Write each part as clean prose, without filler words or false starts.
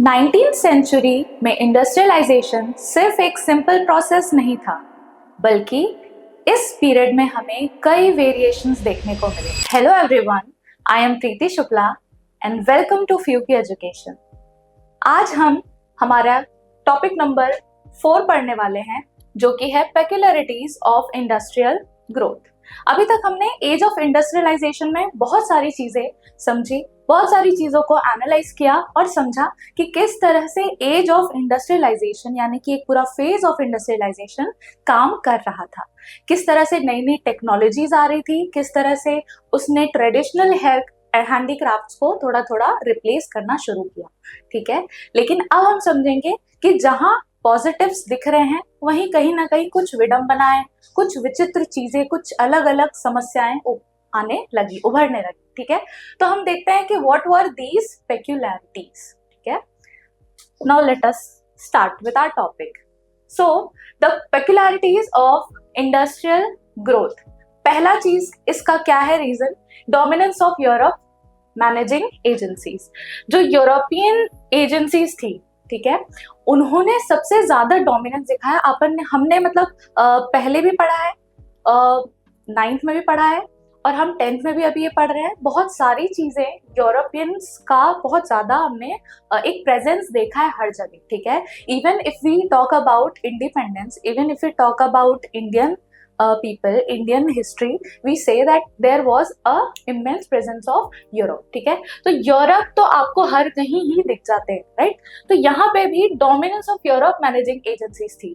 19th century में industrialisation सिर्फ एक सिंपल प्रोसेस नहीं था, बल्कि इस पीरियड में हमें कई वेरिएशंस देखने को मिले। Hello everyone, I am Preeti Shukla and welcome to फ्यूकी एजुकेशन। आज हम हमारा टॉपिक नंबर 4 पढ़ने वाले हैं, जो कि है पेक्युलरिटीज ऑफ इंडस्ट्रियल ग्रोथ। अभी तक हमने एज ऑफ इंडस्ट्रियलाइजेशन में बहुत सारी चीजें समझी, बहुत सारी चीजों को एनालाइज किया और समझा कि किस तरह से एज ऑफ इंडस्ट्रियलाइजेशन यानी कि एक पूरा फेज ऑफ इंडस्ट्रियलाइजेशन काम कर रहा था, किस तरह से नई नई टेक्नोलॉजीज आ रही थी, किस तरह से उसने ट्रेडिशनल हैंडीक्राफ्ट्स को थोड़ा थोड़ा रिप्लेस करना शुरू किया। ठीक है, लेकिन अब हम समझेंगे कि जहां पॉजिटिव्स दिख रहे हैं वहीं कहीं ना कहीं कुछ विडंबनाएं, कुछ विचित्र चीजें, कुछ अलग अलग समस्याएं आने लगी, उभरने लगी। ठीक है, तो हम देखते हैं कि व्हाट वर दीज पेक्युलरिटीज। ठीक है, now let us start with our topic. So the peculiarities of industrial growth. पहला चीज इसका क्या है reason? Dominance of Europe managing agencies. जो यूरोपियन एजेंसीज थी, ठीक है, उन्होंने सबसे ज्यादा डोमिनेंस दिखाया। हमने मतलब पहले भी पढ़ा है, 9th में भी पढ़ा है और हम 10th में भी अभी ये पढ़ रहे हैं। बहुत सारी चीजें यूरोपियंस का बहुत ज्यादा हमने एक प्रेजेंस देखा है हर जगह। ठीक है, even if we talk about independence, even if we talk about Indian people, Indian history, we say that there was a immense presence of Europe. ठीक है, तो यूरोप तो आपको हर कहीं ही दिख जाते हैं, राइट? तो यहाँ पे भी dominance of Europe managing agencies थी।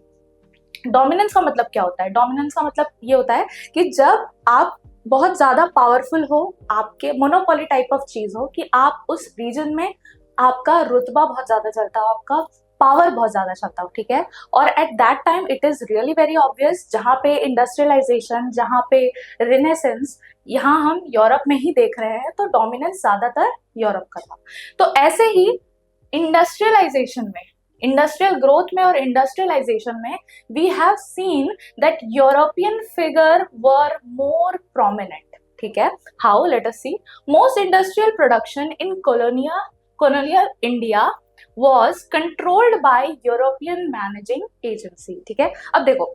डोमिनेंस का मतलब क्या होता है? डोमिनेंस का मतलब ये होता है कि जब आप बहुत ज्यादा पावरफुल हो, आपके मोनोपोली टाइप ऑफ चीज हो, कि आप उस रीजन में आपका रुतबा बहुत ज्यादा चलता हो, आपका पावर बहुत ज्यादा चलता हो। ठीक है, और at that time it is really very obvious, जहाँ पे इंडस्ट्रियलाइजेशन, जहाँ पे रिनेसेंस, यहाँ हम यूरोप में ही देख रहे हैं, तो डोमिनेंस ज्यादातर यूरोप का था। तो ऐसे ही इंडस्ट्रियलाइजेशन में, इंडस्ट्रियल ग्रोथ में और इंडस्ट्रियलाइजेशन में we have seen that European figure were more prominent. ठीक है, how? Let us see. Most industrial production in colonial India was controlled by European managing agency। ठीक है, अब देखो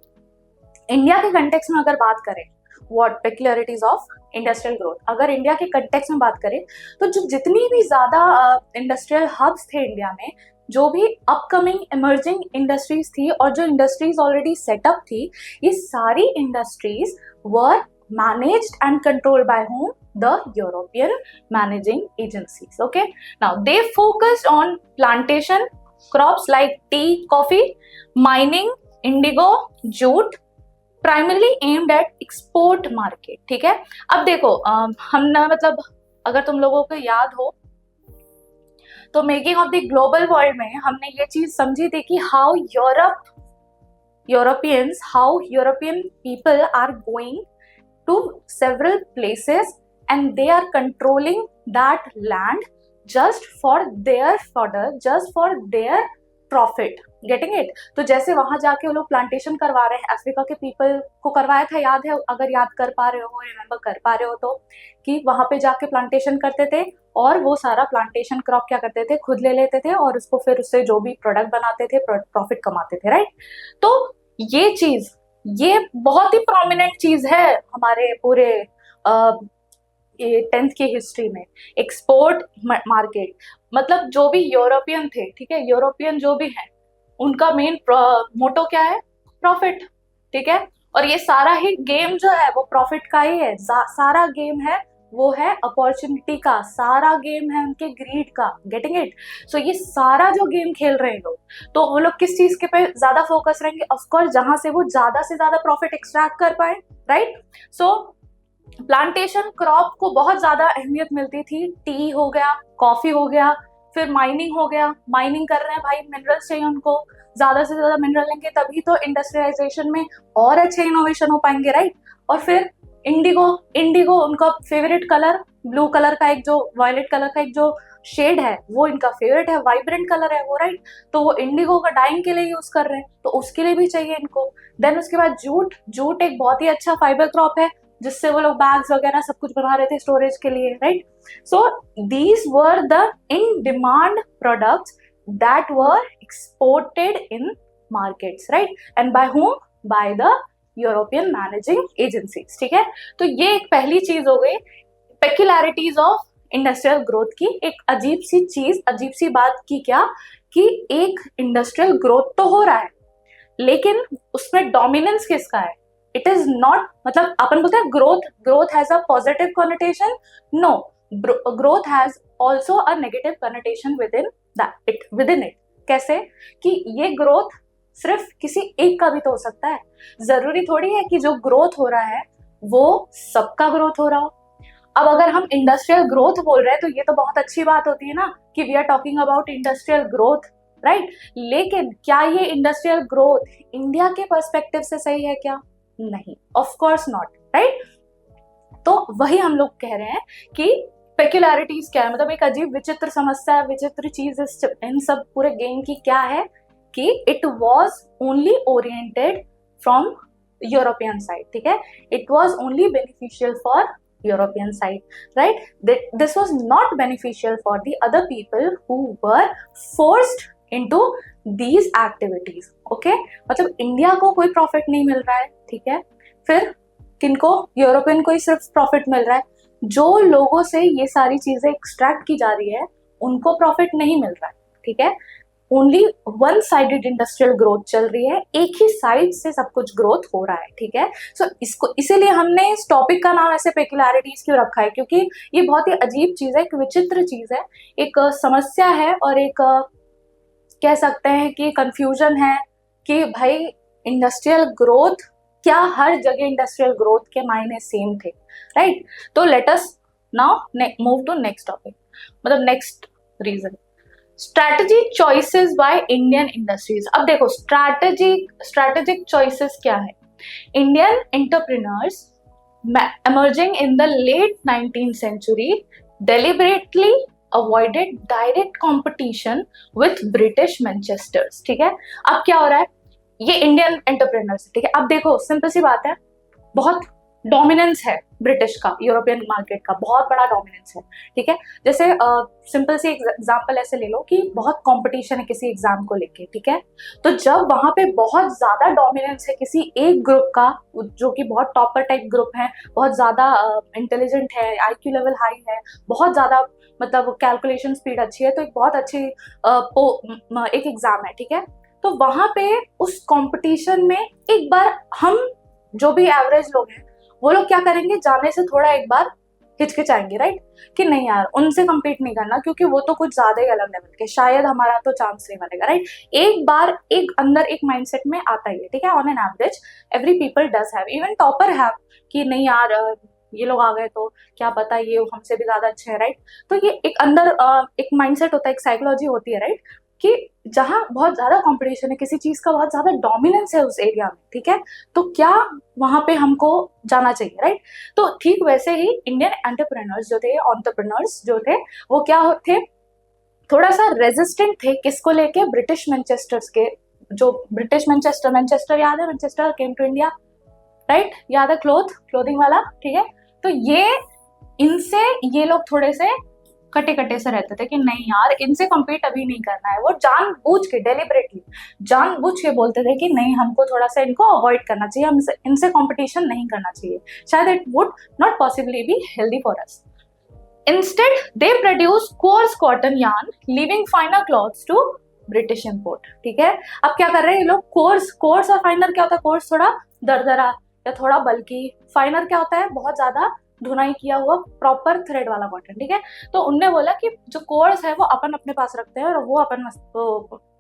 इंडिया के कंटेक्स्ट में अगर बात करें, what peculiarities of industrial growth, अगर इंडिया के कंटेक्स्ट में बात करें तो जो जितनी भी ज्यादा इंडस्ट्रियल हब्स थे इंडिया में, जो भी अपकमिंग इमर्जिंग इंडस्ट्रीज थी और जो इंडस्ट्रीज ऑलरेडी सेटअप थी, ये सारी industries were managed and controlled by whom? The European managing agencies. Okay, now they focused on plantation crops like tea, coffee, mining, indigo, jute, primarily aimed at export market। ठीक है, अब देखो हम ना, मतलब अगर तुम लोगों को याद हो तो making of the global world में हमने ये चीज समझी थी कि how European people are going to several places and they are controlling that land just for their fodder, just for their profit, getting it? तो जैसे वहां जाके वो लोग प्लांटेशन करवा रहे हैं, अफ्रीका के पीपल को करवाया था, याद है? अगर याद कर पा रहे हो, रिमेम्बर कर पा रहे हो, तो कि वहां पे जाके प्लांटेशन करते थे और वो सारा प्लांटेशन क्रॉप क्या करते थे, खुद ले लेते थे और उसको फिर उससे जो भी प्रोडक्ट बनाते थे, प्रॉफिट कमाते थे, राइट? तो ये चीज, ये बहुत ही प्रोमिनेंट चीज है हमारे पूरे 10th की हिस्ट्री में। एक्सपोर्ट मार्केट, मतलब जो भी यूरोपियन थे, ठीक है, यूरोपियन जो भी हैं, उनका मेन मोटो क्या है? प्रॉफिट। ठीक है, और ये सारा ही गेम जो है वो प्रॉफिट का ही है। सारा गेम है वो है अपॉर्चुनिटी का, सारा गेम है उनके ग्रीड का, गेटिंग इट? सो ये सारा जो गेम खेल रहे हैं लोग, तो वो लोग किस चीज के पे ज्यादा फोकस रहेंगे? ऑफकोर्स जहां से वो ज्यादा से ज्यादा प्रॉफिट एक्सट्रैक्ट कर पाए, राइट? सो प्लांटेशन क्रॉप को बहुत ज्यादा अहमियत मिलती थी। टी हो गया, कॉफी हो गया, फिर माइनिंग हो गया। माइनिंग कर रहे हैं भाई, मिनरल्स चाहिए उनको, ज्यादा से ज्यादा मिनरल लेंगे तभी तो इंडस्ट्रियलाइजेशन में और अच्छे इनोवेशन हो पाएंगे, राइट? और फिर इंडिगो उनका फेवरेट कलर, ब्लू कलर का एक जो वायलेट कलर का एक जो शेड है वो इनका फेवरेट है, वाइब्रेंट कलर है वो, राइट? तो वो इंडिगो का डाइंग के लिए यूज कर रहे हैं, तो उसके लिए भी चाहिए इनको। देन उसके बाद जूट एक बहुत ही अच्छा फाइबर क्रॉप है, जिससे वो लोग बैग्स वगैरह सब कुछ बना रहे थे स्टोरेज के लिए, right? So these were the in demand products that were exported in markets, right? And by whom? By the European managing agencies, ठीक है। तो ये एक पहली चीज हो गई, पेक्युलैरिटीज ऑफ इंडस्ट्रियल ग्रोथ की। एक अजीब सी चीज, अजीब सी बात की क्या, कि एक इंडस्ट्रियल ग्रोथ तो हो रहा है लेकिन उसमें डोमिनेंस किसका है? इट इज नॉट, मतलब अपन बोलते हैं growth has a positive connotation, no, growth has also a negative connotation within it. कैसे? कि ये ग्रोथ सिर्फ किसी एक का भी तो हो सकता है, जरूरी थोड़ी है कि जो ग्रोथ हो रहा है वो सबका ग्रोथ हो रहा हो। अब अगर हम इंडस्ट्रियल ग्रोथ बोल रहे हैं तो ये तो बहुत अच्छी बात होती है ना, कि we are talking about industrial growth, right? लेकिन क्या ये इंडस्ट्रियल ग्रोथ इंडिया के पर्सपेक्टिव से सही है क्या? नहीं, ऑफ कोर्स नॉट, राइट? तो वही हम लोग कह रहे हैं कि पेक्युलैरिटीज क्या है, मतलब एक अजीब विचित्र समस्या, विचित्र चीज इन सब पूरे गेम की क्या है, कि it was only oriented from European side, ठीक है। It was only beneficial for European side, right? This was not beneficial for the other people who were forced into these activities, okay? मतलब India को कोई profit नहीं मिल रहा है, ठीक है, फिर किनको? यूरोपियन को ही सिर्फ प्रॉफिट मिल रहा है। जो लोगों से ये सारी चीजें एक्सट्रैक्ट की जा रही है उनको प्रॉफिट नहीं मिल रहा है, ठीक है। Only one sided industrial growth चल रही है, एक ही साइड से सब कुछ ग्रोथ हो रहा है, ठीक है। सो इसको, इसीलिए हमने इस टॉपिक का नाम ऐसे पेक्युलैरिटीज क्यों रखा है, क्योंकि ये बहुत ही अजीब चीज है, एक विचित्र चीज है, एक समस्या है, और एक कह सकते हैं कि कंफ्यूजन है कि भाई इंडस्ट्रियल ग्रोथ, क्या हर जगह इंडस्ट्रियल ग्रोथ के मायने सेम थे, राइट? तो let us now move to next topic, मतलब next region, strategy choices by Indian industries. अब देखो स्ट्रैटेजिक चॉइसेस क्या है? Indian entrepreneurs emerging in the late 19th century deliberately avoided direct competition with British Manchesters, ठीक है। अब क्या हो रहा है, ये इंडियन एंटरप्रेन्योर्स, ठीक है। अब देखो सिंपल सी बात है, बहुत डोमिनेंस है ब्रिटिश का, यूरोपियन मार्केट का बहुत बड़ा डोमिनेंस है, ठीक है। जैसे सिंपल सी एग्जांपल ऐसे ले लो कि बहुत कंपटीशन है किसी एग्जाम को लेके, ठीक है। तो जब वहां पे बहुत ज्यादा डोमिनेंस है किसी एक ग्रुप का, जो कि बहुत टॉपर टाइप ग्रुप है, बहुत ज्यादा इंटेलिजेंट है, आईक्यू लेवल हाई है, बहुत ज्यादा मतलब कैलकुलेशन स्पीड अच्छी है, तो एक बहुत अच्छी एक एग्जाम है, ठीक है। तो वहां पे उस कंपटीशन में एक बार हम जो भी एवरेज लोग हैं वो लोग क्या करेंगे, जाने से थोड़ा एक बार हिचकिचाएंगे, राइट? कि नहीं यार उनसे compete नहीं करना, क्योंकि वो तो कुछ ज्यादा ही अलग लेवल के, शायद हमारा तो चांस नहीं बनेगा, राइट? एक बार एक अंदर एक माइंडसेट में आता ही है, ठीक है। On an average every people does have, even topper have, कि नहीं यार ये लोग आ गए तो क्या पता ये हमसे भी ज्यादा अच्छे हैं, राइट? तो ये एक अंदर एक माइंडसेट होता है, एक साइकोलॉजी होती है, राइट? कि जहां बहुत ज्यादा कंपटीशन है, किसी चीज का बहुत ज्यादा डोमिनेंस है उस एरिया में, ठीक है, तो क्या वहां पे हमको जाना चाहिए, राइट? तो ठीक वैसे ही इंडियन एंटरप्रेन्योर्स जो थे, एंटरप्रेन्योर्स जो थे, वो क्या थे, थोड़ा सा रेजिस्टेंट थे, किसको लेके? ब्रिटिश मैनचेस्टर्स के, जो ब्रिटिश मैनचेस्टर याद है? Manchester came to India, right? याद है? क्लोथिंग वाला, ठीक है। तो इनसे ये लोग थोड़े से कटे कटे से रहते थे कि नहीं यार इनसे compete अभी नहीं करना है। वो जानबूझ के, डेलिबरेटली जानबूझ के बोलते थे कि नहीं, हमको थोड़ा सा इनको अवॉइड करना चाहिए, हमसे इनसे कंपटीशन नहीं करना चाहिए, शायद it would not possibly be healthy for us. Instead they produce coarse cotton yarn, leaving finer cloths to British import, ठीक है। अब क्या कर रहे हैं ये लोग? कोर्स और फाइनर क्या होता है? कोर्स थोड़ा दरदरा या थोड़ा बल्कि, फाइनर क्या होता है? बहुत ज्यादा धुनाई किया हुआ प्रॉपर थ्रेड वाला कॉटन, ठीक है। तो उनने बोला कि जो कोर्स है वो अपन अपने पास रखते हैं और वो अपन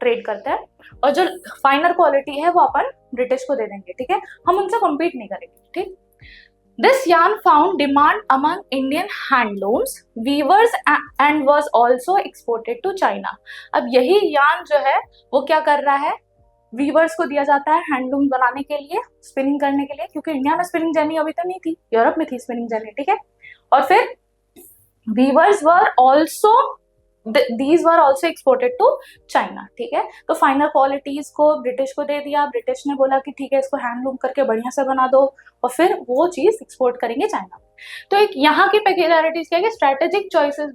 ट्रेड करते हैं, और जो फाइनर क्वालिटी है वो अपन ब्रिटिश को दे देंगे, ठीक है, हम उनसे कम्पीट नहीं करेंगे, ठीक। This yarn found demand among Indian handlooms, weavers and was also exported to China. अब यही yarn जो है वो क्या कर रहा है? वीवर्स को दिया जाता है हैंडलूम बनाने के लिए, स्पिनिंग करने के लिए, क्योंकि इंडिया में स्पिनिंग जर्नी अभी तो नहीं थी, यूरोप में थी स्पिनिंग जर्नी, ठीक है। और फिर weavers were also, these were also exported to China, ठीक है। तो फाइनल क्वालिटीज को ब्रिटिश को दे दिया, ब्रिटिश ने बोला कि ठीक है इसको हैंडलूम करके बढ़िया से बना दो, और फिर वो चीज एक्सपोर्ट करेंगे चाइना। तो एक यहाँ की पेक्युलैरिटीज क्या है? Strategic choices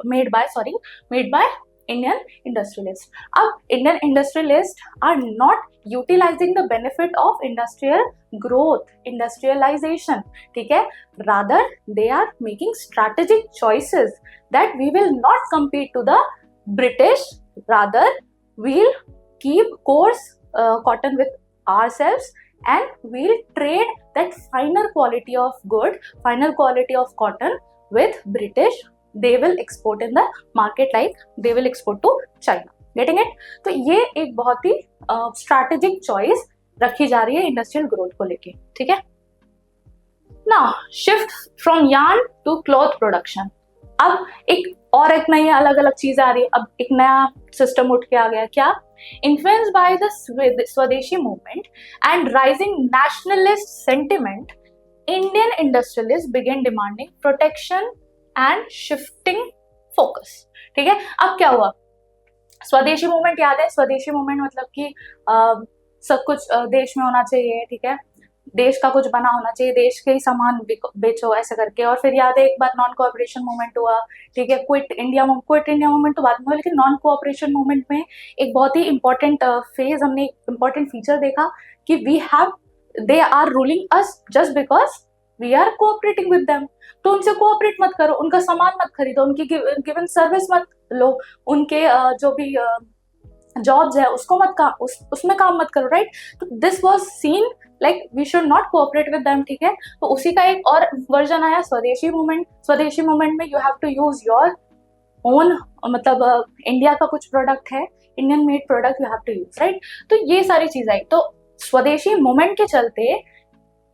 made by Indian industrialists. अब Indian industrialists are not utilizing the benefit of industrial growth, industrialization, ठीक है? Rather, they are making strategic choices that we will not compete to the British. Rather, we'll keep coarse cotton with ourselves and we'll trade that finer quality of good, finer quality of cotton with British. They will export in the market like they will export to China. Getting it? तो ये एक बहुत ही strategic choice रखी जा रही है industrial growth को लेके, ठीक है? Now shift from yarn to cloth production. अब एक नई अलग अलग चीज आ रही है, अब एक नया सिस्टम उठ के आ गया, क्या? Influenced by the Swadeshi movement and rising nationalist sentiment, Indian industrialists began demanding protection and shifting focus, ठीक है? अब क्या हुआ? स्वदेशी मूवमेंट याद है? स्वदेशी मूवमेंट मतलब कि सब कुछ देश में होना चाहिए, ठीक है? देश का कुछ बना होना चाहिए, देश के ही सामान बेचो, ऐसे करके। और फिर याद है एक बार नॉन कोऑपरेशन मूवमेंट हुआ, ठीक है? क्विट इंडिया मूवमेंट तो बाद में हुआ, लेकिन नॉन कोऑपरेशन मूवमेंट में एक बहुत ही इंपॉर्टेंट फेज, हमने इंपॉर्टेंट फीचर देखा कि they are ruling us just because we are cooperating with them. तो उनसे कोऑपरेट मत करो, उनका सामान मत खरीदो, उनकी गिवन सर्विस मत लो, उनके जो भी जॉब्स है उसको उसमें काम मत करो, राइट? तो this was seen like we should not cooperate with them, ठीक है? तो उसी का एक और वर्जन आया स्वदेशी मूवमेंट। स्वदेशी मूवमेंट में you have to use your own, मतलब इंडिया का कुछ प्रोडक्ट है, Indian made product you have to use, right? तो ये सारी चीज आई। तो स्वदेशी मूवमेंट के चलते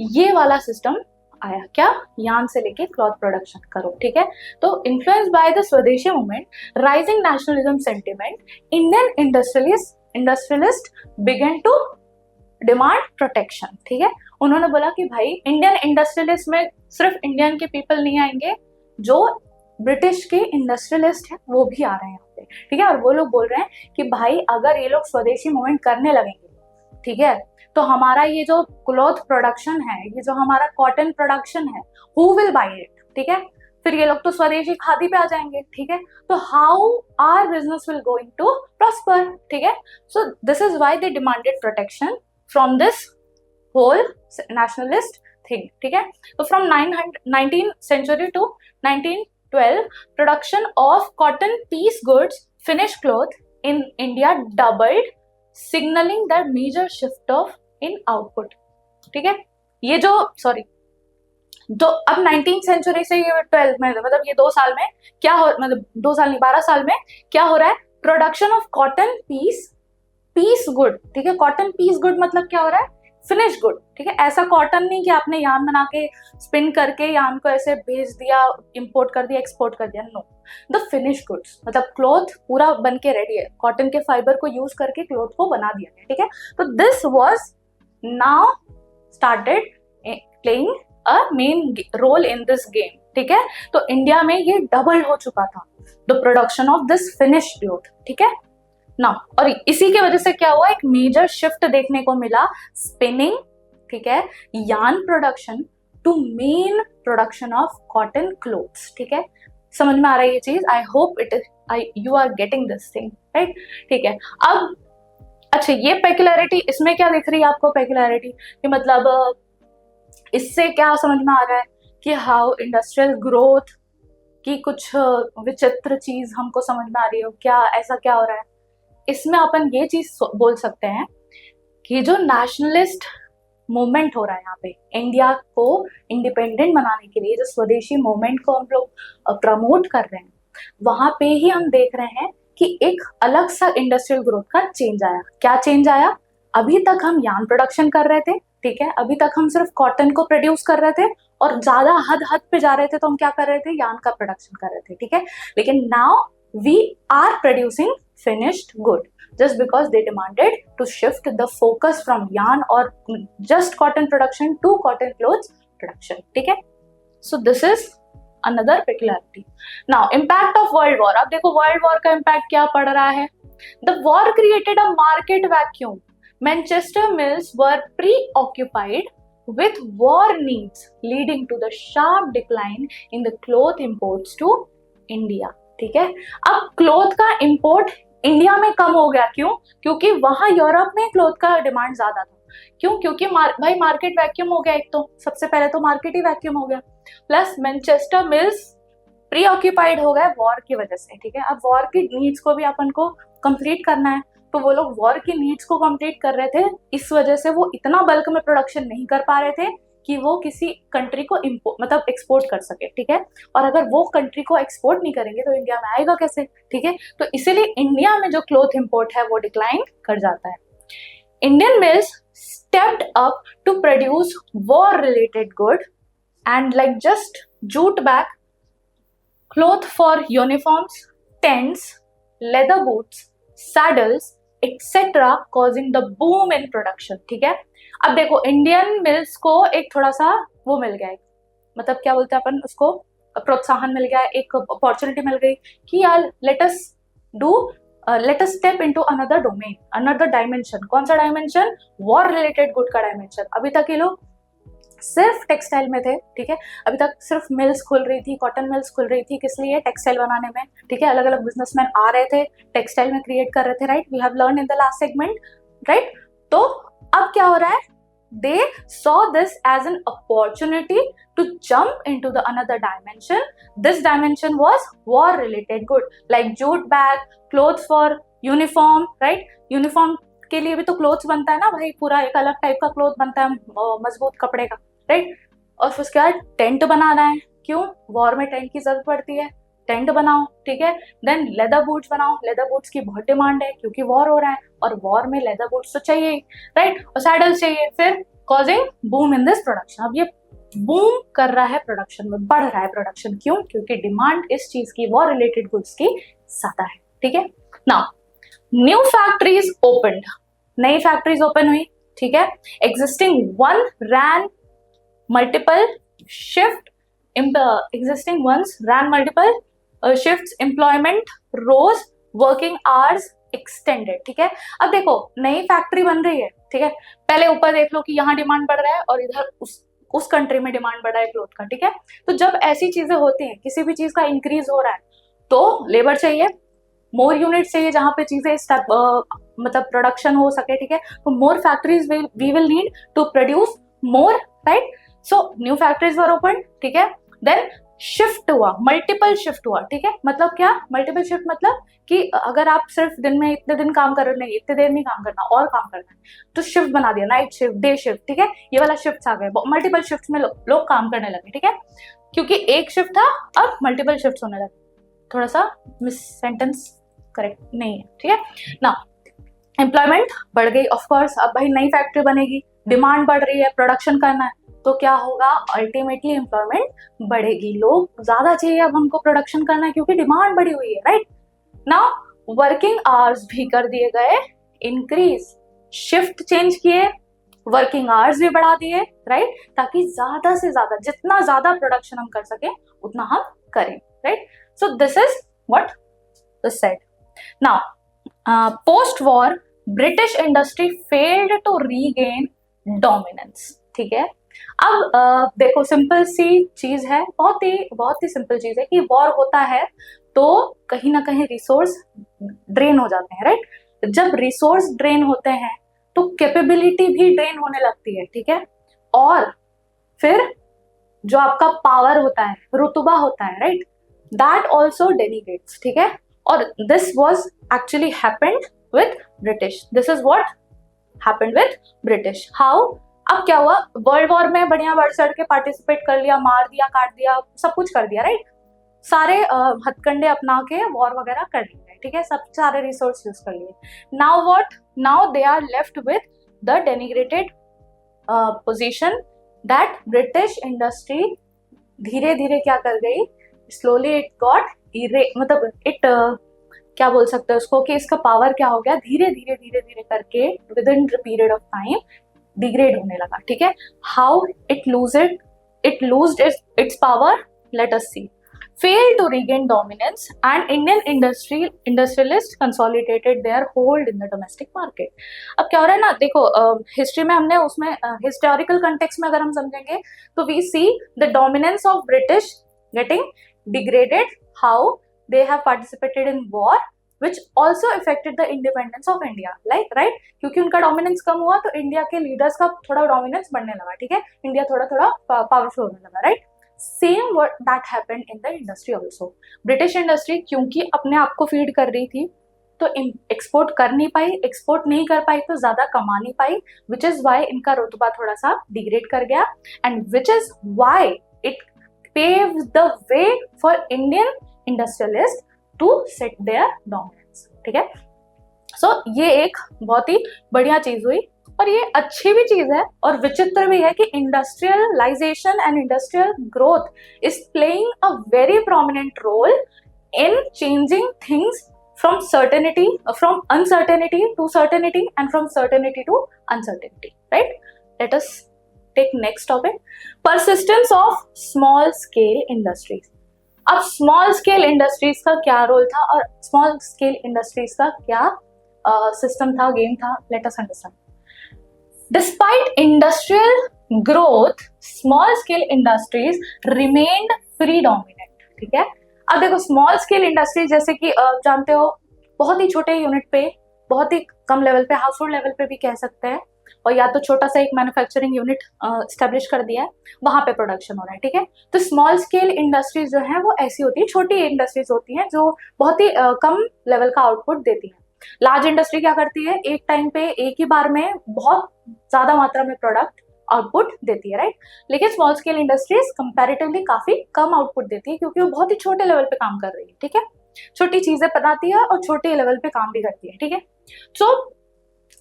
ये वाला सिस्टम आया, क्या? यार्न से लेके क्लॉथ प्रोडक्शन करो, ठीक है? तो influenced by the Swadeshi movement, rising nationalism sentiment, Indian industrialist began to demand protection, ठीक है? उन्होंने बोला कि भाई इंडियन इंडस्ट्रियलिस्ट में सिर्फ इंडियन के पीपल नहीं आएंगे, जो ब्रिटिश के इंडस्ट्रियलिस्ट हैं वो भी आ रहे हैं यहाँ पे, ठीक है? और वो लोग बोल रहे हैं कि भाई अगर ये लोग स्वदेशी मूवमेंट करने लगेंगे, ठीक है, तो हमारा ये जो क्लॉथ प्रोडक्शन है, ये जो हमारा कॉटन प्रोडक्शन है, हु विल बाय इट, ठीक है? फिर ये लोग तो स्वदेशी खादी पे आ जाएंगे, ठीक है? तो how are business will going to prosper, ठीक है? So this is why they demanded protection from this whole nationalist thing, ठीक है? तो from 19th century to 1912, production of cotton piece goods, finished cloth in India doubled, signaling the major shift of in output, ठीक है? ये जो तो अब 19th century से ये 12 में, मतलब ये 2 साल में क्या हो, मतलब 2 साल नहीं 12 साल में क्या हो रहा है? Production of cotton piece good, ठीक है? कॉटन पीस गुड मतलब क्या हो रहा है? फिनिश गुड, ठीक है? ऐसा कॉटन नहीं कि आपने यार्न बना के स्पिन करके यार्न को ऐसे भेज दिया, इंपोर्ट कर दिया, एक्सपोर्ट कर दिया, नो। द फिनिश गुड्स मतलब क्लॉथ पूरा बन के रेडी है, कॉटन के फाइबर को यूज करके क्लॉथ को बना दिया गया, ठीक है? तो this was now started playing a main role in this game, ठीक है? तो इंडिया में ये डबल हो चुका था, the production of this finish cloth, ठीक है ना? और इसी की वजह से क्या हुआ? एक मेजर शिफ्ट देखने को मिला स्पिनिंग, ठीक है, yarn production to main production of cotton clothes, ठीक है? समझ में आ रहा है ये चीज? I hope you are getting this thing, right? ठीक है। अब अच्छा, ये पेक्युलरिटी, इसमें क्या दिख रही है आपको पेक्युलरिटी कि मतलब इससे क्या समझ में आ रहा है कि हाउ इंडस्ट्रियल ग्रोथ की कुछ विचित्र चीज हमको समझ में आ रही हो क्या? ऐसा क्या हो रहा है? इसमें अपन ये चीज बोल सकते हैं कि जो नेशनलिस्ट मूवमेंट हो रहा है यहाँ पे, इंडिया को इंडिपेंडेंट बनाने के लिए जो स्वदेशी मूवमेंट को हम लोग प्रमोट कर रहे हैं, वहां पे ही हम देख रहे हैं कि एक अलग सा इंडस्ट्रियल ग्रोथ का चेंज आया। क्या चेंज आया? अभी तक हम यार्न प्रोडक्शन कर रहे थे, ठीक है, अभी तक हम सिर्फ कॉटन को प्रोड्यूस कर रहे थे और ज्यादा हद पे जा रहे थे, तो हम क्या कर रहे थे? यार्न का प्रोडक्शन कर रहे थे, ठीक है। लेकिन now we are producing finished good just because they demanded to shift the focus from yarn or just cotton production to cotton clothes production, ठीक है। So this is another peculiarity. Now impact of world war. अब देखो world war का impact क्या पड़ रहा है? The war created a market vacuum. Manchester mills were preoccupied with war needs, leading to the sharp decline in the cloth imports to India. ठीक है। अब क्लोथ का इंपोर्ट इंडिया में कम हो गया, क्यों? क्योंकि वहां यूरोप में क्लोथ का डिमांड ज्यादा था। क्यों? क्योंकि भाई मार्केट वैक्यूम हो गया, एक तो सबसे पहले तो मार्केट ही वैक्यूम हो गया, plus Manchester mills pre occupied हो गए वॉर की वजह से, ठीक है। अब वॉर की नीड्स को भी अपन को कंप्लीट करना है, तो वो लोग वॉर की नीड्स को कंप्लीट कर रहे थे, इस वजह से वो इतना बल्क में प्रोडक्शन नहीं कर पा रहे थे कि वो किसी कंट्री को मतलब एक्सपोर्ट कर सके, ठीक है। और अगर वो कंट्री को एक्सपोर्ट नहीं करेंगे तो इंडिया में आएगा कैसे, ठीक है। तो इसीलिए इंडिया में जो क्लोथ इंपोर्ट है वो डिक्लाइन कर जाता है। Indian mills stepped up to produce war related good and like just jute bag, cloth for uniforms, tents, leather boots, saddles etc, causing the boom in production, ठीक है। अब देखो इंडियन मिल्स को एक थोड़ा सा वो मिल गया है, मतलब क्या बोलते हैं अपन उसको, प्रोत्साहन मिल गया, एक अपॉर्चुनिटी मिल गई कि यार let us step into another domain, another dimension. कौन सा डायमेंशन? वॉर रिलेटेड गुड का डायमेंशन। अभी तक ये लोग सिर्फ टेक्सटाइल में थे, ठीक है। अभी तक सिर्फ मिल्स खुल रही थी, कॉटन मिल्स खुल रही थी, किस लिए? टेक्सटाइल बनाने में, ठीक है। अलग अलग बिजनेसमैन आ रहे थे, टेक्सटाइल में क्रिएट कर रहे थे, right. We have learn in the last segment, right. तो अब क्या हो रहा है? They saw this as an opportunity to jump into the another dimension. This dimension was war related good, like jute bag, clothes for uniform, right? Uniform के लिए भी तो क्लोथ्स बनता है ना भाई, पूरा एक अलग टाइप का क्लोथ बनता है मजबूत कपड़े का, राइट। और फिर उसके बाद टेंट बनाना है, क्यों? वॉर में टेंट की जरूरत पड़ती है, टेंट बनाओ, ठीक है। देन लेदर बूट्स बनाओ, लेदर बूट्स की बहुत डिमांड है क्योंकि वॉर हो रहा है और वॉर में लेदर बूट्स तो चाहिए, राइट। और सैडल्स चाहिए, फिर causing boom in this production. अब ये बूम कर रहा है प्रोडक्शन में, बढ़ रहा है प्रोडक्शन, क्यों? क्योंकि डिमांड इस चीज की, वॉर रिलेटेड गुड्स की ज्यादा है, ठीक है। नाउ न्यू फैक्ट्रीज ओपनड, नई फैक्ट्रीज ओपन हुई, ठीक है। Existing one ran multiple shift, existing ones ran multiple shifts, employment rose, working hours extended, ठीक है। अब देखो नई फैक्ट्री बन रही है, ठीक है। पहले ऊपर देख लो कि यहाँ डिमांड बढ़ रहा है और इधर उस कंट्री में डिमांड बढ़ रहा है क्लोथ का, ठीक है। तो जब ऐसी चीजें होती हैं, किसी भी चीज का इंक्रीज हो रहा है तो लेबर चाहिए, मोर यूनिट चाहिए जहां पे चीजें मतलब प्रोडक्शन हो सके, ठीक है। तो more factories we will need to produce more, right. So new factories were open, ठीक है। देन शिफ्ट हुआ, मल्टीपल शिफ्ट हुआ, ठीक है। मतलब क्या? मल्टीपल शिफ्ट मतलब कि अगर आप सिर्फ दिन में इतने दिन काम कर रहे हो, नहीं इतने देर नहीं काम करना और काम करना है, तो शिफ्ट बना दिया, नाइट शिफ्ट, डे शिफ्ट, ठीक है। ये वाला शिफ्ट आ गए, मल्टीपल शिफ्ट में लोग काम करने लगे, ठीक है। क्योंकि एक शिफ्ट था, अब मल्टीपल शिफ्ट होने लगे। थोड़ा सा मिस सेंटेंस करेक्ट नहीं है, ठीक है ना। एम्प्लॉयमेंट बढ़ गई, ऑफ कोर्स। अब भाई नई फैक्ट्री बनेगी, डिमांड बढ़ रही है, प्रोडक्शन करना है, तो क्या होगा? अल्टीमेटली एम्प्लॉयमेंट बढ़ेगी, लोग ज्यादा चाहिए अब हमको प्रोडक्शन करना है क्योंकि डिमांड बढ़ी हुई है, राइट। नाउ वर्किंग आवर्स भी कर दिए गए इंक्रीज, शिफ्ट चेंज किए, वर्किंग आवर्स भी बढ़ा दिए, राइट, ताकि ज्यादा से ज्यादा, जितना ज्यादा प्रोडक्शन हम कर सके उतना हम करें, right. So this is what this said. Now post war British industry failed to regain dominance, ठीक है। अब देखो सिंपल सी चीज है, बहुत ही सिंपल चीज है कि वॉर होता है तो कहीं ना कहीं रिसोर्स ड्रेन हो जाते हैं, राइट। जब रिसोर्स ड्रेन होते हैं तो कैपेबिलिटी भी ड्रेन होने लगती है, ठीक है। और फिर जो आपका पावर होता है, रुतबा होता है, राइट, दैट ऑल्सो डेनिग्रेट्स, ठीक है। और this was actually happened with British, this is what happened with British. How? अब क्या हुआ? वर्ल्ड वॉर में बढ़िया बढ़ चढ़ के पार्टिसिपेट कर लिया, मार दिया, काट दिया, सब कुछ कर दिया, राइट। सारे हथकंडे अपना के वॉर वगैरह कर लिए, ठीक है, सब सारे रिसोर्स यूज कर लिए। Now what? Now they are left with the denigrated position that British industry धीरे धीरे क्या कर गई? स्लोली इट गॉट मतलब इट क्या बोल सकते हैं उसको कि इसका पावर क्या हो गया? धीरे धीरे करके within period of time degrade होने लगा, ठीक है। How it loosed its power? Let us see. Failed to regain dominance and Indian industrialists consolidated their hold in the domestic market. अब क्या हो रहा है ना, देखो हिस्ट्री में हमने उसमें हिस्टोरिकल कंटेक्स्ट में अगर हम समझेंगे तो we see the dominance of British getting degraded. How? they have participated in war which also affected the independence of India, like right, क्योंकि उनका डोमिनेंस कम हुआ तो इंडिया के लीडर्स का थोड़ा डोमिनेंस बढ़ने लगा, ठीक है, इंडिया थोड़ा थोड़ा पावरफुल होने लगा, right. Same word that happened in the industry also. British industry क्योंकि अपने आप को फीड कर रही थी तो एक्सपोर्ट कर नहीं पाई, एक्सपोर्ट नहीं कर पाई तो ज्यादा कमा नहीं पाई, विच इज वाई इनका रुतबा थोड़ा सा डिग्रेड कर गया, and which is why it paved the way for Indian industrialist to set their dominance, ठीक है। सो ये एक बहुत ही बढ़िया चीज हुई और ये अच्छी भी चीज है और विचित्र भी है कि industrialization and industrial growth is playing a very prominent role in changing things from certainty, from uncertainty to certainty, and from certainty to uncertainty, right? Let us take next topic, persistence of small scale industries. अब small scale industries का क्या role था और small scale industries का क्या system था, game था, let us understand. Despite industrial growth, small scale industries remained predominant, ठीक है। अब देखो स्मॉल स्केल इंडस्ट्री जैसे कि जानते हो बहुत ही छोटे यूनिट पे, बहुत ही कम लेवल पे, हाउस होल्ड लेवल पे भी कह सकते हैं, और या तो छोटा सा एक मैन्युफैक्चरिंग यूनिट स्टैब्लिश कर दिया है, वहां पे प्रोडक्शन हो रहा है, ठीक है। तो स्मॉल स्केल इंडस्ट्रीज जो है वो ऐसी होती है, छोटी इंडस्ट्रीज होती हैं जो बहुत ही कम लेवल का आउटपुट देती है। लार्ज इंडस्ट्री क्या करती है, एक टाइम पे एक ही बार में बहुत ज्यादा मात्रा में प्रोडक्ट आउटपुट देती है, राइट। लेकिन स्मॉल स्केल इंडस्ट्रीज कंपैरेटिवली काफी कम आउटपुट देती है क्योंकि वो बहुत ही छोटे लेवल पे काम कर रही है, ठीक है, छोटी चीजें बनाती है और छोटे लेवल पे काम भी करती है, ठीक है। तो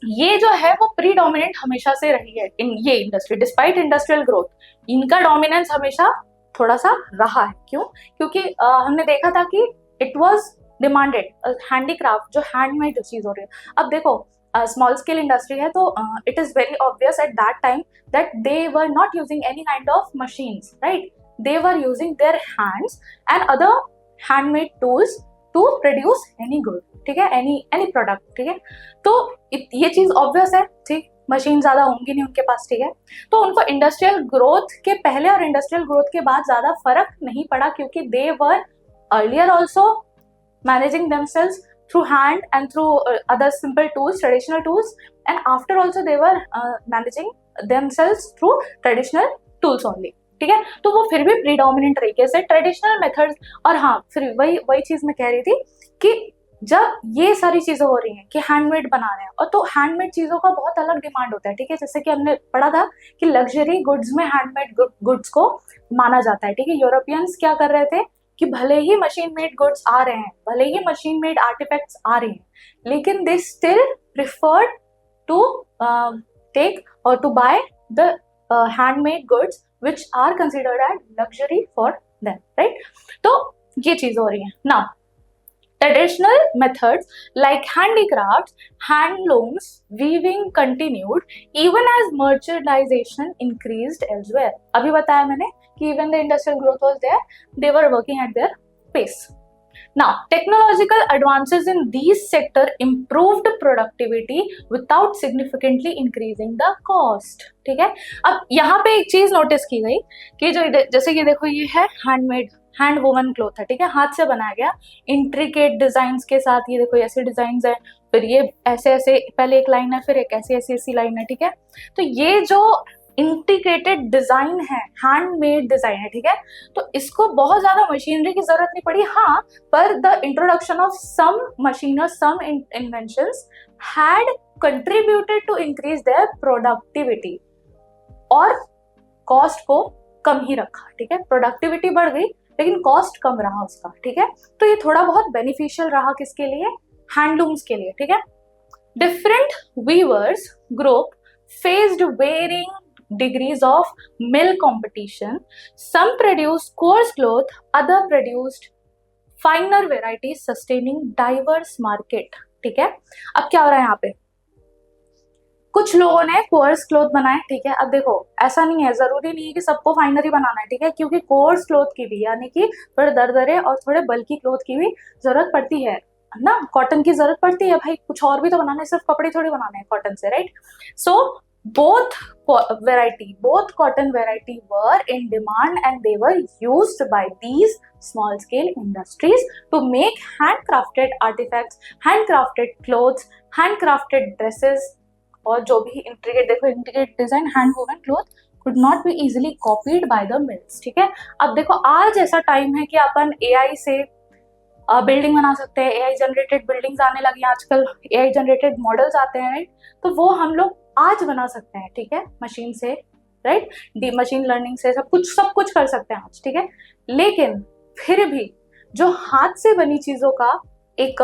ये जो है वो प्रीडोमिनेंट हमेशा से रही है इन ये इंडस्ट्री, डिस्पाइट इंडस्ट्रियल ग्रोथ इनका डोमिनेंस हमेशा थोड़ा सा रहा है। क्यों? क्योंकि हमने देखा था कि इट वाज डिमांडेड, हैंडीक्राफ्ट जो हैंडमेड चीज हो रही है। अब देखो स्मॉल स्केल इंडस्ट्री है तो it is very obvious at that time that they were not using any kind of machines, right? They were using their hands and other handmade tools to produce any good, ठीक है, any product, ठीक है। तो ये चीज obvious है, ठीक, machine ज्यादा होंगी नहीं उनके पास, ठीक है। तो उनको इंडस्ट्रियल ग्रोथ के पहले और इंडस्ट्रियल ग्रोथ के बाद ज्यादा फर्क नहीं पड़ा क्योंकि they were earlier also managing themselves through hand and through other simple tools, traditional tools, and after also they were managing themselves through traditional tools only, ठीक है। तो वो फिर भी प्रीडोमिनेंट तरीके से ट्रेडिशनल मेथड्स, और हाँ फिर वही चीज मैं कह रही थी कि जब ये सारी चीजें हो रही हैं कि हैंडमेड बना रहे हैं, और तो हैंडमेड चीजों का बहुत अलग डिमांड होता है, ठीक है। जैसे कि हमने पढ़ा था कि लग्जरी गुड्स में हैंडमेड गुड्स को माना जाता है, ठीक है। यूरोपियंस क्या कर रहे थे कि भले ही मशीन मेड गुड्स आ रहे हैं, भले ही मशीन मेड आर्टिफैक्ट्स आ रहे हैं, लेकिन they still preferred to take or to buy the handmade goods which are considered as luxury for them, right? तो ये चीज हो रही है। Now traditional methods like handicrafts, handlooms, weaving continued even as merchandization increased elsewhere. अभी बताया मैंने कि even the industrial growth was there, they were working at their pace. Now, technological advances in these sector improved productivity without significantly increasing the cost, ठीक है। अब यहाँ पे एक चीज नोटिस की गई कि जो जैसे कि देखो ये है हैंडमेड, हैंड वोवन क्लॉथ है, ठीक है, हाथ से बनाया गया इंट्रिकेट डिजाइन के साथ। ये देखो ऐसे डिजाइन है, फिर ये ऐसे ऐसे पहले एक लाइन है, फिर एक ऐसी ऐसी ऐसी लाइन है, ठीक है। तो ये जो इंटीग्रेटेड डिजाइन है, हैंडमेड डिजाइन है, ठीक है, तो इसको बहुत ज्यादा मशीनरी की जरूरत नहीं पड़ी, हाँ, पर the introduction of some machine और some inventions had contributed to increase their productivity, और कॉस्ट को कम ही रखा, ठीक है। प्रोडक्टिविटी बढ़ गई लेकिन कॉस्ट कम रहा उसका, ठीक है। तो ये थोड़ा बहुत बेनिफिशियल रहा किसके लिए, हैंडलूम्स के लिए, ठीक है। Different weavers group faced varying degrees of mill competition. Some produced coarse cloth, other produced finer varieties sustaining diverse market, ठीक है। अब क्या हो रहा है यहाँ पे, कुछ लोगों ने कोर्स क्लोथ बनाए, ठीक है। अब देखो ऐसा नहीं है, जरूरी नहीं है कि सबको फाइनर ही बनाना है, ठीक है, क्योंकि कोर्स क्लोथ की भी यानी कि थोड़े दरदरे और थोड़े बल्कि क्लोथ की भी जरूरत पड़ती है ना, कॉटन की जरूरत पड़ती है भाई, कुछ और भी तो बनाना है, सिर्फ कपड़े थोड़ी बनाने हैं कॉटन से, right. So both both cotton variety were in demand and they were used by these small scale industries to make handcrafted artifacts, handcrafted clothes, handcrafted dresses, और जो भी इंट्रिकेट, देखो intricate design, hand woven cloth could not be easily copied by the mills. ठीक है, अब देखो आज ऐसा टाइम है कि अपन एआई से बिल्डिंग बना सकते हैं, एआई जनरेटेड बिल्डिंग्स आने लगी हैं आजकल, एआई जनरेटेड मॉडल्स आते हैं, राइट? तो वो हम लोग आज बना सकते हैं, ठीक है, मशीन से, राइट? डी मशीन लर्निंग से सब कुछ कर सकते हैं आज, ठीक है। लेकिन फिर भी जो हाथ से बनी चीजों का एक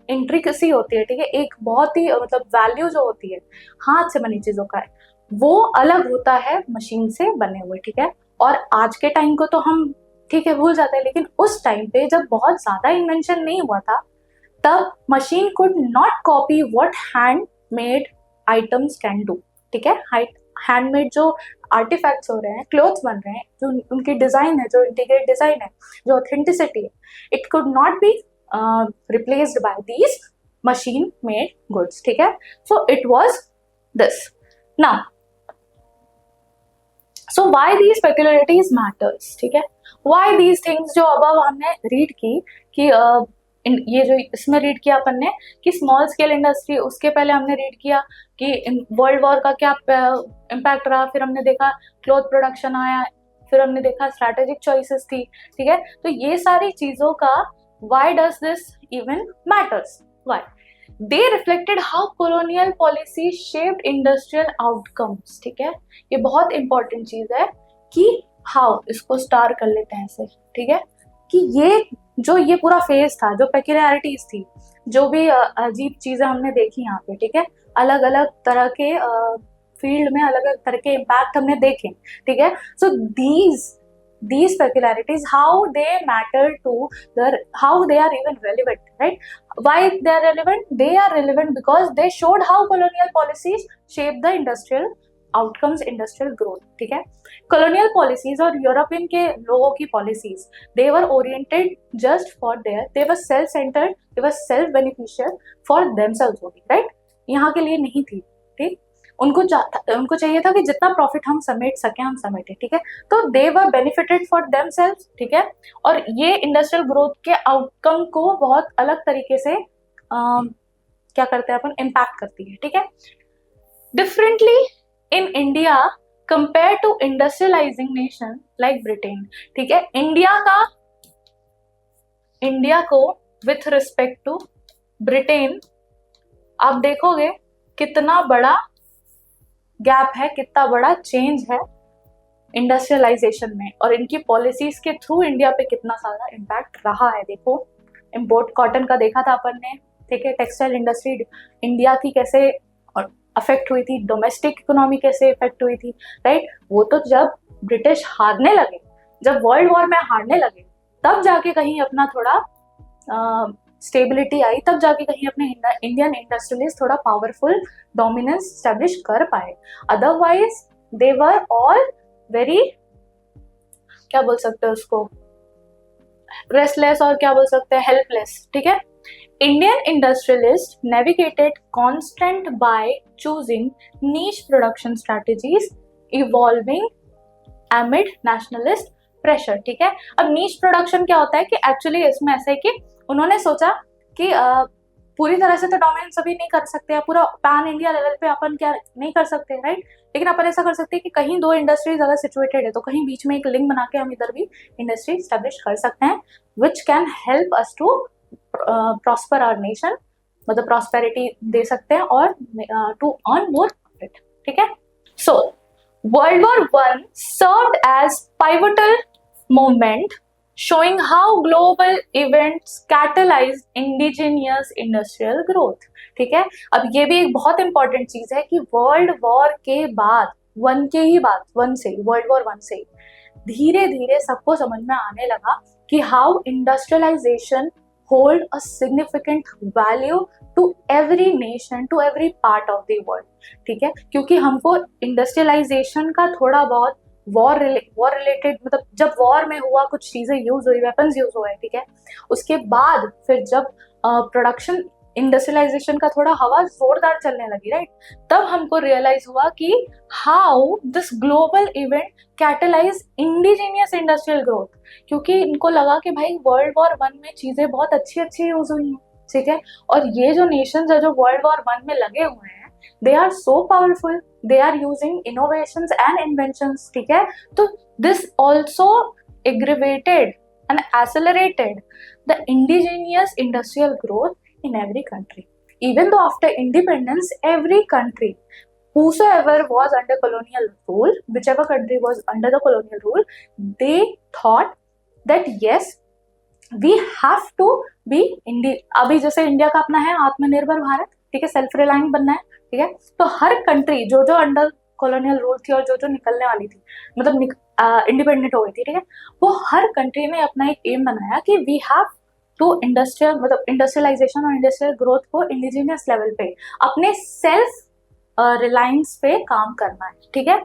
इंट्रिकेसी होती है, ठीक है, एक बहुत ही मतलब वैल्यू जो होती है हाथ से बनी चीजों का है, वो अलग होता है मशीन से बने हुए, ठीक है। और आज के टाइम को तो हम ठीक है भूल जाते हैं, लेकिन उस टाइम पे जब बहुत ज्यादा इन्वेंशन नहीं हुआ था, तब machine could not copy what hand made items can do, ठीक है। हैंडमेड जो आर्टिफैक्ट्स हो रहे हैं, क्लोथ्स बन रहे हैं, जो उनकी डिजाइन है, जो इंटीग्रेट डिजाइन है, जो ऑथेंटिसिटी है, it could not be replaced by these machine made goods, ठीक है। So it was this now, so why these peculiarities matters, ठीक है, व्हाई दीज थिंग्स जो अब हमने रीड की कि ये जो इसमें रीड किया अपन ने कि स्मॉल स्केल इंडस्ट्री, उसके पहले हमने रीड किया कि वर्ल्ड वॉर का क्या इम्पैक्ट रहा, फिर हमने देखा क्लॉथ प्रोडक्शन आया, फिर हमने देखा स्ट्रैटेजिक चॉइसेस थी, ठीक है। तो ये सारी चीजों का why does this even matters, why they reflected how colonial policy shaped industrial outcomes, ठीक है। ये बहुत इंपॉर्टेंट चीज है कि हाउ, इसको स्टार कर लेते हैं ऐसे, ठीक है, कि ये पूरा फेज था, जो पेक्युलरिटीज थी, जो भी अजीब चीजें हमने देखी यहाँ पे, ठीक है, अलग अलग तरह के फील्ड में अलग अलग तरह के इम्पैक्ट हमने देखे, ठीक है। सो these peculiarities, how they matter to how they are even relevant, right? Why they are relevant? They are relevant because they showed how colonial policies shape the industrial outcomes, industrial growth, ठीक है। colonial policies और European के लोगों की policies, they were oriented just for they were self-centered, they were self-beneficial for themselves only, right? यहाँ के लिए नहीं थी, ठीक। उनको चाहिए था कि जितना प्रॉफिट हम समेट सके हम समेटे, ठीक है। तो दे वर बेनिफिटेड फॉर देमसेल्व्स, ठीक है। और ये इंडस्ट्रियल ग्रोथ के आउटकम को बहुत अलग तरीके से क्या करते हैं अपन, इम्पैक्ट करती है, ठीक है। Differently in India compare to industrializing nation like Britain, ठीक है। इंडिया को विथ रिस्पेक्ट टू ब्रिटेन आप देखोगे कितना बड़ा गैप है, कितना बड़ा चेंज है इंडस्ट्रियलाइजेशन में, और इनकी पॉलिसीज के थ्रू इंडिया पे कितना सारा इम्पैक्ट रहा है। देखो इम्पोर्ट कॉटन का देखा था अपन ने, ठीक है, टेक्सटाइल इंडस्ट्री इंडिया की कैसे अफेक्ट हुई थी, डोमेस्टिक इकोनॉमी कैसे इफेक्ट हुई थी, राइट। वो तो जब ब्रिटिश हारने लगे, जब वर्ल्ड वॉर में हारने लगे, तब जाके कहीं अपना थोड़ा स्टेबिलिटी आई, तब जाके कहीं अपने इंडियन इंडस्ट्रियलिस्ट थोड़ा पावरफुल डोमिनेंस स्टैब्लिश कर पाए। Otherwise they were all very, क्या बोल सकते हैं उसको, रेस्टलेस, और क्या बोल सकते हैं, हेल्पलेस, ठीक है। Indian industrialist navigated constant by choosing niche production strategies evolving एमिड nationalist pressure, ठीक है। अब नीश प्रोडक्शन क्या होता है कि एक्चुअली इसमें ऐसा है कि उन्होंने सोचा कि पूरी तरह से तो डोमिनेंस अभी नहीं कर सकते, पूरा पैन इंडिया लेवल पे अपन क्या नहीं कर सकते, राइट। लेकिन अपन ऐसा कर सकते हैं कि कहीं दो इंडस्ट्रीज अगर सिचुएटेड है तो कहीं बीच में एक लिंक बना के हम इधर भी इंडस्ट्री स्टैब्लिश कर सकते हैं, which can help us to prosper our nation, मतलब प्रॉस्पेरिटी दे सकते हैं और टू अर्न मोर प्रॉफिट, ठीक है। So world war one served as pivotal moment showing how global events catalyzed indigenous industrial growth, ठीक है। अब ये भी एक बहुत इंपॉर्टेंट चीज है कि वर्ल्ड वॉर के बाद, वन से वर्ल्ड वॉर वन से धीरे धीरे सबको समझ में आने लगा कि how industrialization hold a significant value to every nation, to every part of the world, ठीक है। क्योंकि हमको इंडस्ट्रियलाइजेशन का थोड़ा बहुत वॉर रिलेटेड, मतलब जब वॉर में हुआ कुछ चीजें यूज हुई, वेपन्स यूज हुए, ठीक है, उसके बाद फिर जब प्रोडक्शन इंडस्ट्रियलाइजेशन का थोड़ा हवा जोरदार चलने लगी, राइट, तब हमको रियलाइज हुआ कि how this global event catalyse indigenous industrial growth, क्योंकि इनको लगा कि भाई वर्ल्ड वॉर वन में चीजें बहुत अच्छी अच्छी यूज हुई हैं, ठीक है, और ये जो नेशंस है जो वर्ल्ड वॉर वन में लगे हुए हैं, they are so powerful, they are using innovations and inventions, ठीक है, तो this also aggravated and accelerated the indigenous industrial growth in every country. Even though after independence, every country, whosoever was under colonial rule, whichever country was under the colonial rule, they thought that yes, we have to be अभी जैसे India का अपना है आत्मनिर्भर भारत, ठीक है, self reliant बनना है, ठीक है, तो हर कंट्री जो जो अंडर कॉलोनियल रूल थी और जो जो निकलने वाली थी, मतलब इंडिपेंडेंट हो गई थी, ठीक है, वो हर कंट्री ने अपना एक एम बनाया कि वी हैव टू इंडस्ट्रियल, मतलब इंडस्ट्रियलाइजेशन और इंडस्ट्रियल ग्रोथ को इंडिजिनियस लेवल पे अपने सेल्फ रिलायंस पे काम करना है, ठीक है।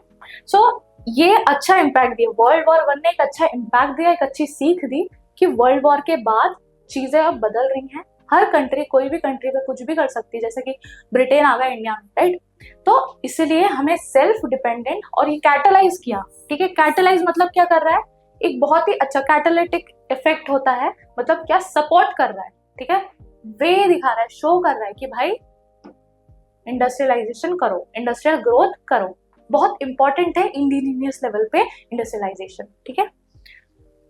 सो ये अच्छा इम्पैक्ट दिया, वर्ल्ड वॉर वन ने एक अच्छा इम्पैक्ट दिया, एक अच्छी सीख दी कि वर्ल्ड वॉर के बाद चीजें अब बदल रही हैं, हर कंट्री, कोई भी कंट्री पे कुछ भी कर सकती है, जैसे कि ब्रिटेन आ गया इंडिया में, राइट, तो इसलिए हमें सेल्फ डिपेंडेंट, और ये कैटलाइज किया, ठीक है, कैटलाइज मतलब क्या कर रहा है, एक बहुत ही अच्छा कैटालिटिक इफेक्ट होता है, मतलब क्या सपोर्ट कर रहा है, ठीक है, वे दिखा रहा है, शो कर रहा है कि भाई इंडस्ट्रियलाइजेशन करो, इंडस्ट्रियल ग्रोथ करो, बहुत इंपॉर्टेंट है इंडिजीनियस लेवल पे इंडस्ट्रियलाइजेशन, ठीक है।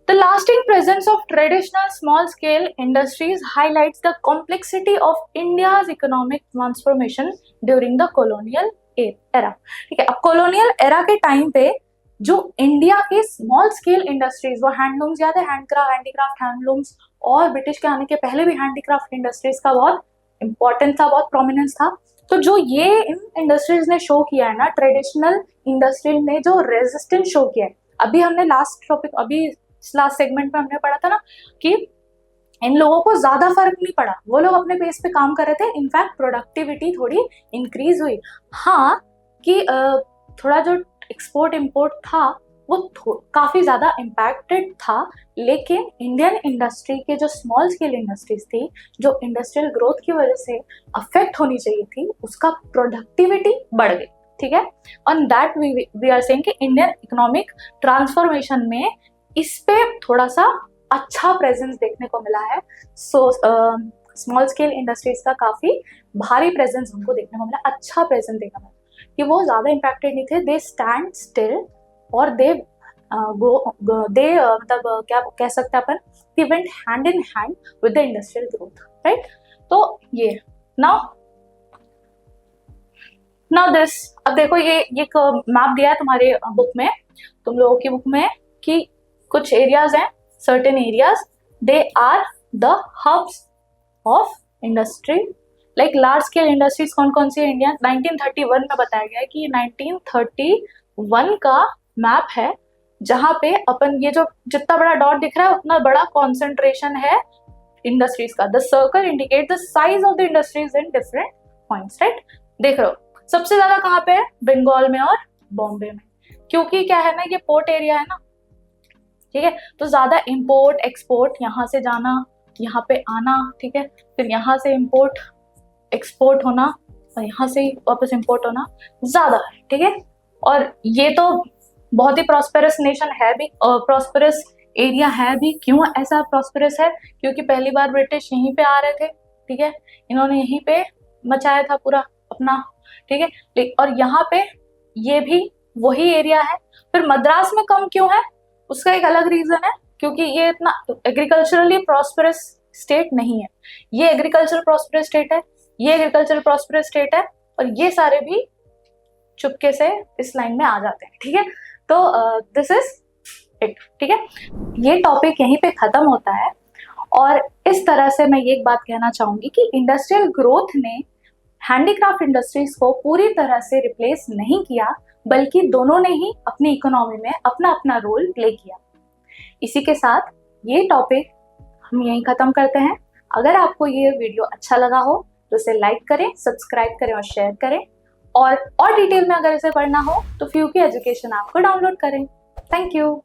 The lasting presence of traditional small-scale industries highlights the complexity of India's economic transformation during the colonial era. ठीक है, अब colonial era के टाइम पे जो इंडिया के स्मॉल स्केल इंडस्ट्रीज, वो हैंडलूम्स याद है, हैंडीक्राफ्ट हैंडलूम्स, और ब्रिटिश के आने के पहले भी हैंडीक्राफ्ट इंडस्ट्रीज का बहुत इंपॉर्टेंस था, बहुत प्रोमिनेंस था, तो जो ये इन इंडस्ट्रीज ने शो किया है ना, ट्रेडिशनल इंडस्ट्री ने जो रेजिस्टेंस शो किया है, अभी हमने लास्ट सेगमेंट में हमने पढ़ा था ना कि इन लोगों को ज्यादा फर्क नहीं पड़ा, वो लोग अपने बेस पे काम कर रहे थे, इनफैक्ट प्रोडक्टिविटी थोड़ी इंक्रीज हुई, हाँ कि थोड़ा जो एक्सपोर्ट इंपोर्ट था वो काफी ज्यादा इम्पैक्टेड था, लेकिन इंडियन इंडस्ट्री के जो स्मॉल स्केल इंडस्ट्रीज थी, जो इंडस्ट्रियल ग्रोथ की वजह से अफेक्ट होनी चाहिए थी, उसका प्रोडक्टिविटी बढ़ गई, ठीक है, on that we are saying कि इंडियन इकोनॉमिक ट्रांसफॉर्मेशन में इस पे थोड़ा सा अच्छा प्रेजेंस देखने को मिला है। सो स्मॉल स्केल इंडस्ट्रीज का काफी भारी प्रेजेंस हमको देखने को मिला, अच्छा प्रेजेंस देखने को मिला कि वो ज्यादा इम्पैक्टेड नहीं थे, दे स्टैंड स्टिल और दे मतलब क्या कह सकते हैं अपन, they went hand in hand with the industrial growth, right. तो ये नाउ दिस, अब देखो ये एक मैप दिया है तुम्हारे बुक में, तुम लोगों की बुक में, कि कुछ एरियाज हैं, certain areas, they are the hubs of industry, like large scale industries कौन कौन सी है इंडिया। 1931 में बताया गया है कि 1931 का मैप है जहां पे अपन ये जो जितना बड़ा डॉट दिख रहा है उतना बड़ा कॉन्सेंट्रेशन है इंडस्ट्रीज का। The circle indicate the size of the industries in different points, right. देख रहे हो सबसे ज्यादा कहाँ पे है, बंगाल में और बॉम्बे में, क्योंकि क्या है ना, ये पोर्ट एरिया है ना, ठीक है, तो ज्यादा इंपोर्ट एक्सपोर्ट, यहाँ से जाना यहाँ पे आना, ठीक है, फिर यहाँ से इंपोर्ट एक्सपोर्ट होना और यहाँ से वापस इंपोर्ट होना ज्यादा है, ठीक है। और ये तो बहुत ही प्रॉस्पेरस नेशन है भी, प्रॉस्पेरस एरिया है भी। क्यों ऐसा प्रॉस्पेरस है, क्योंकि पहली बार ब्रिटिश यहीं पे आ रहे थे, ठीक है, इन्होंने यहीं पे मचाया था पूरा अपना, ठीक है, और यहाँ पे ये भी वही एरिया है। फिर मद्रास में कम क्यों है, उसका एक अलग रीजन है, क्योंकि ये इतना एग्रीकल्चरली प्रॉस्पेरस स्टेट नहीं है, ये एग्रीकल्चर प्रॉस्पेरस स्टेट है, ये एग्रीकल्चर प्रॉस्पेरस स्टेट है, और ये सारे भी चुपके से इस लाइन में आ जाते हैं, ठीक है। तो दिस इज इट, ठीक है, ये टॉपिक यहीं पे खत्म होता है। और इस तरह से मैं ये एक बात कहना चाहूंगी कि इंडस्ट्रियल ग्रोथ ने हैंडीक्राफ्ट इंडस्ट्रीज को पूरी तरह से रिप्लेस नहीं किया, बल्कि दोनों ने ही अपनी इकोनॉमी में अपना अपना रोल प्ले किया। इसी के साथ ये टॉपिक हम यहीं खत्म करते हैं। अगर आपको ये वीडियो अच्छा लगा हो तो इसे लाइक करें, सब्सक्राइब करें और शेयर करें, और डिटेल में अगर इसे पढ़ना हो तो फ्यूकी एजुकेशन ऐप को डाउनलोड करें। Thank you.